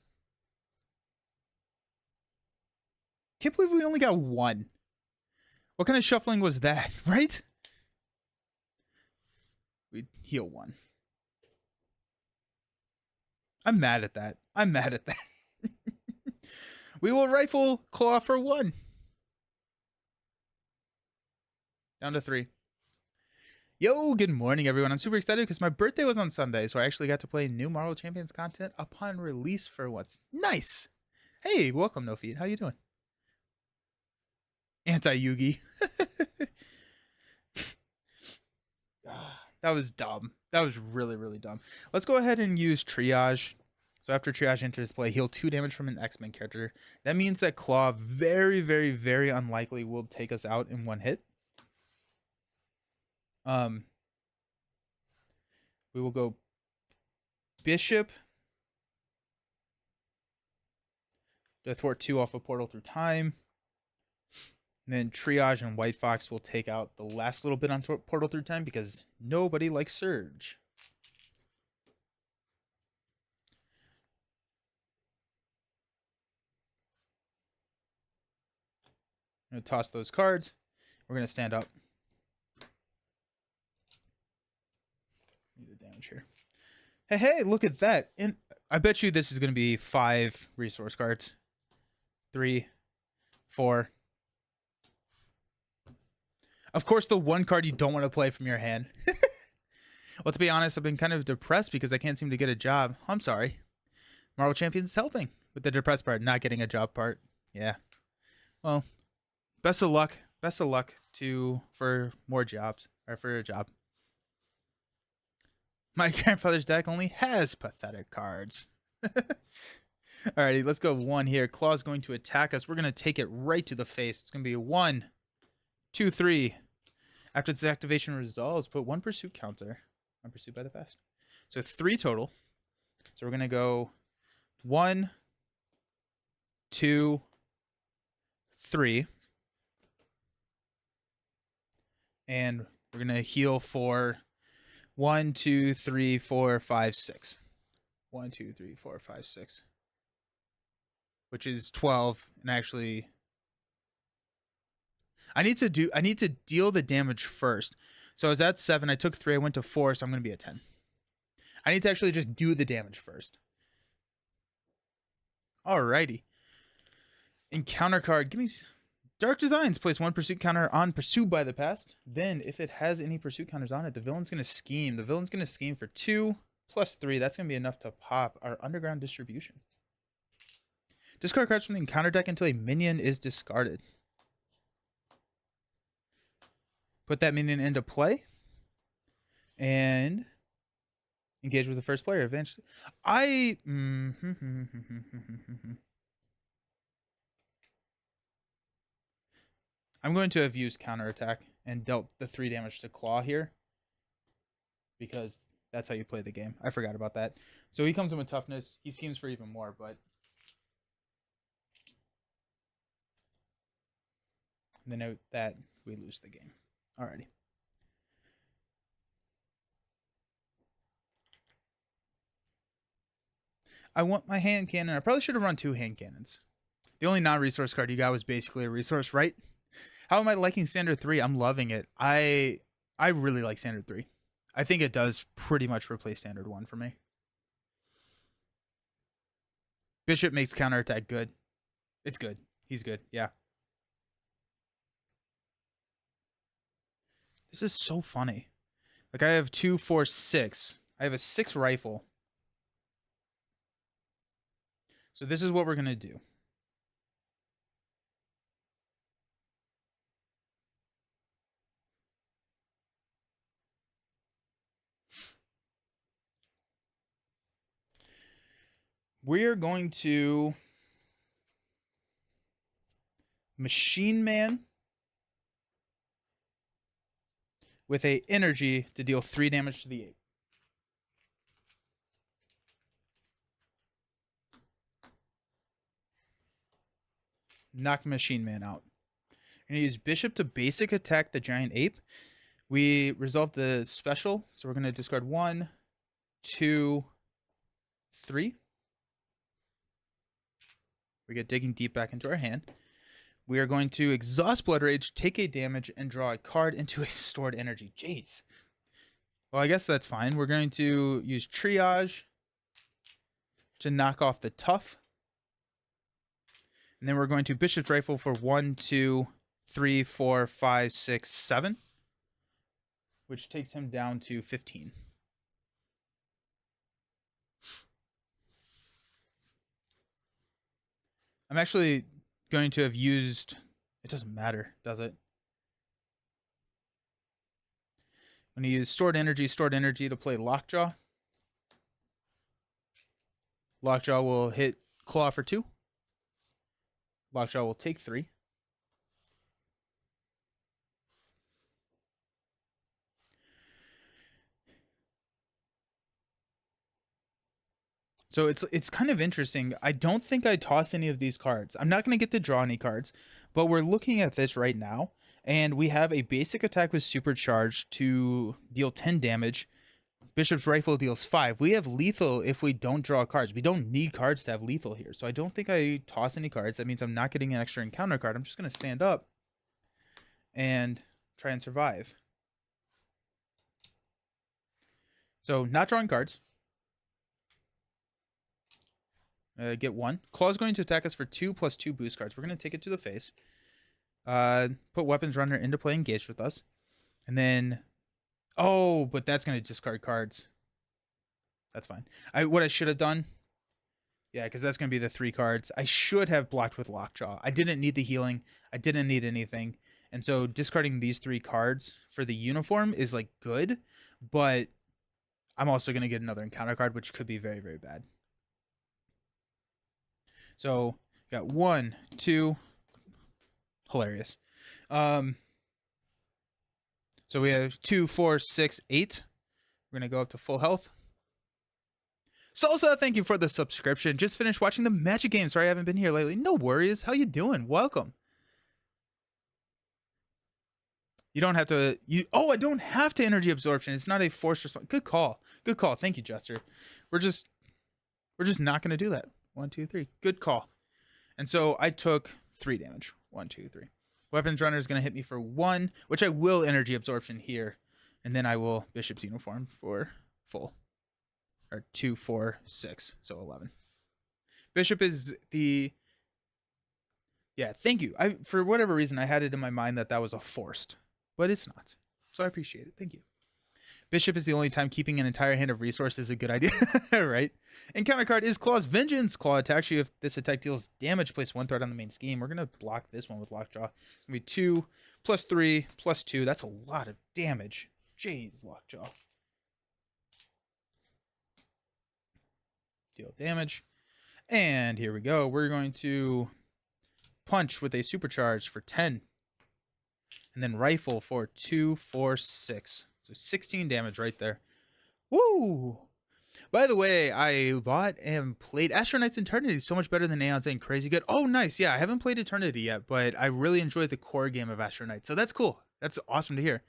Can't believe we only got 1. What kind of shuffling was that, right? We heal 1. I'm mad at that. I'm mad at that. We will rifle claw for 1. Down to 3. Yo, good morning, everyone. I'm super excited because my birthday was on Sunday, so I actually got to play new Marvel Champions content upon release for once. Nice. Hey, welcome, No Feed. How you doing? Anti-Yugi. That was dumb. That was really, really dumb. Let's go ahead and use Triage. So after Triage enters play, heal 2 damage from an X-Men character. That means that Claw very, very, very unlikely will take us out in 1 hit. We will go Bishop to thwart 2 off a portal through time. And then Triage and White Fox will take out the last little bit on portal through time because nobody likes Surge. I'm going to toss those cards. We're going to stand up. Need the damage here. Hey, look at that. And I bet you this is going to be 5 resource cards. 3, 4. Of course, the 1 card you don't want to play from your hand. Well, to be honest, I've been kind of depressed because I can't seem to get a job. I'm sorry. Marvel Champions is helping with the depressed part, not getting a job part. Yeah. Well, best of luck. Best of luck for more jobs, or for a job. My grandfather's deck only has pathetic cards. Alrighty, let's go 1 here. Claw's going to attack us. We're going to take it right to the face. It's going to be a 1, 2, 3. After the activation resolves, put 1 pursuit counter on pursuit by the past. So 3 total. So we're going to go 1, 2, 3. And we're going to heal for 1, 2, 3, 4, 5, 6. 1, 2, 3, 4, 5, 6. Which is 12. And actually, I need to deal the damage first. So I was at 7. I took 3. I went to 4. So I'm going to be at 10. I need to actually just do the damage first. Alrighty. Encounter card. Give me Dark Designs. Place 1 pursuit counter on pursued by the past. Then, if it has any pursuit counters on it, the villain's going to scheme. The villain's going to scheme for 2 plus 3. That's going to be enough to pop our Underground Distribution. Discard cards from the encounter deck until a minion is discarded. Put that minion into play. And engage with the first player. Eventually, I'm going to have used counterattack and dealt the 3 damage to Claw here. Because that's how you play the game. I forgot about that. So he comes in with toughness. He schemes for even more, but... the note that we lose the game. Alrighty. I want my hand cannon. I probably should have run 2 hand cannons. The only non-resource card you got was basically a resource, right? How am I liking Standard 3? I'm loving it. I really like Standard 3. I think it does pretty much replace Standard 1 for me. Bishop makes counterattack good. It's good. He's good. Yeah. This is so funny. Like, I have 2, 4, 6. I have a 6 rifle. So this is what we're going to do. We're going to Machine Man with a energy to deal 3 damage to the ape. knock Machine Man out. We're going to use Bishop to basic attack the Giant Ape. We resolve the special, so we're going to discard 1, 2, 3. We get Digging Deep back into our hand. We are going to exhaust Blood Rage, take a damage, and draw a card into a stored energy. Jeez. Well, I guess that's fine. We're going to use Triage to knock off the Tough. And then we're going to Bishop's Rifle for 1, 2, 3, 4, 5, 6, 7. Which takes him down to 15. I'm actually going to have used... It doesn't matter, does it? I'm going to use stored energy to play Lockjaw. Lockjaw will hit Claw for 2. Lockjaw will take 3. So it's kind of interesting. I don't think I toss any of these cards. I'm not going to get to draw any cards, but we're looking at this right now, and we have a basic attack with Supercharged to deal 10 damage. Bishop's Rifle deals 5. We have lethal if we don't draw cards. We don't need cards to have lethal here, so I don't think I toss any cards. That means I'm not getting an extra encounter card. I'm just going to stand up and try and survive. So not drawing cards. Get 1. Claw's going to attack us for 2 plus 2 boost cards. We're going to take it to the face. Put Weapons Runner into play, engaged with us. And then... Oh, but that's going to discard cards. That's fine. What I should have done... Yeah, because that's going to be the 3 cards. I should have blocked with Lockjaw. I didn't need the healing. I didn't need anything. And so discarding these 3 cards for the uniform is, like, good. But I'm also going to get another encounter card, which could be very, very bad. So, got 1, 2, hilarious. So we have 2, 4, 6, 8. We're going to go up to full health. Salsa, thank you for the subscription. Just finished watching the Magic game. Sorry I haven't been here lately. No worries. How you doing? Welcome. You don't have to... I don't have to energy absorption. It's not a forced response. Good call. Good call. Thank you, Jester. We're just not going to do that. 1, 2, 3. Good call. And so I took 3 damage. 1, 2, 3. Weapons Runner is going to hit me for 1, which I will energy absorption here. And then I will Bishop's Uniform for full. Or 2, 4, 6. So 11. Bishop is the... Yeah, thank you. For whatever reason, I had it in my mind that was a forced. But it's not. So I appreciate it. Thank you. Bishop is the only time keeping an entire hand of resources is a good idea, right? Encounter card is Claw's Vengeance. Claw attacks you if this attack deals damage. Place 1 threat on the main scheme. We're going to block this one with Lockjaw. It's going to be 2 plus 3 plus 2. That's a lot of damage. Jeez, Lockjaw. Deal damage. And here we go. We're going to punch with a supercharge for 10. And then rifle for 2, 4, 6. So 16 damage right there. Woo! By the way, I bought and played Astronauts Eternity. So much better than Aeon's and crazy good. Oh, nice. Yeah, I haven't played Eternity yet, but I really enjoyed the core game of Astronauts. So that's cool. That's awesome to hear.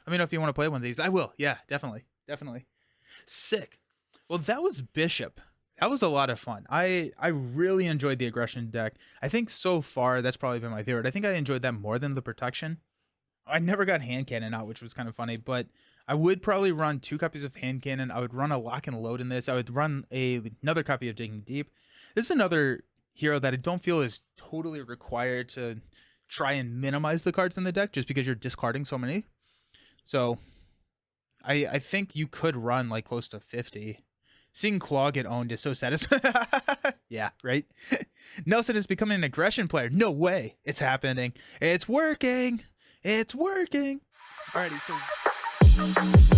Let me know if you want to play one of these. I will. Yeah, definitely. Definitely. Sick. Well, that was Bishop. That was a lot of fun. I really enjoyed the aggression deck. I think so far that's probably been my favorite. I think I enjoyed that more than the protection. I never got hand cannon out, which was kind of funny, but I would probably run 2 copies of hand cannon. I would run a lock and load in this. I would run another copy of Digging Deep. This is another hero that I don't feel is totally required to try and minimize the cards in the deck just because you're discarding so many. So I think you could run like close to 50. Seeing Claw get owned is so satisfying. Yeah, right? Nelson is becoming an aggression player. No way. It's happening. It's working. It's working. Alrighty, so...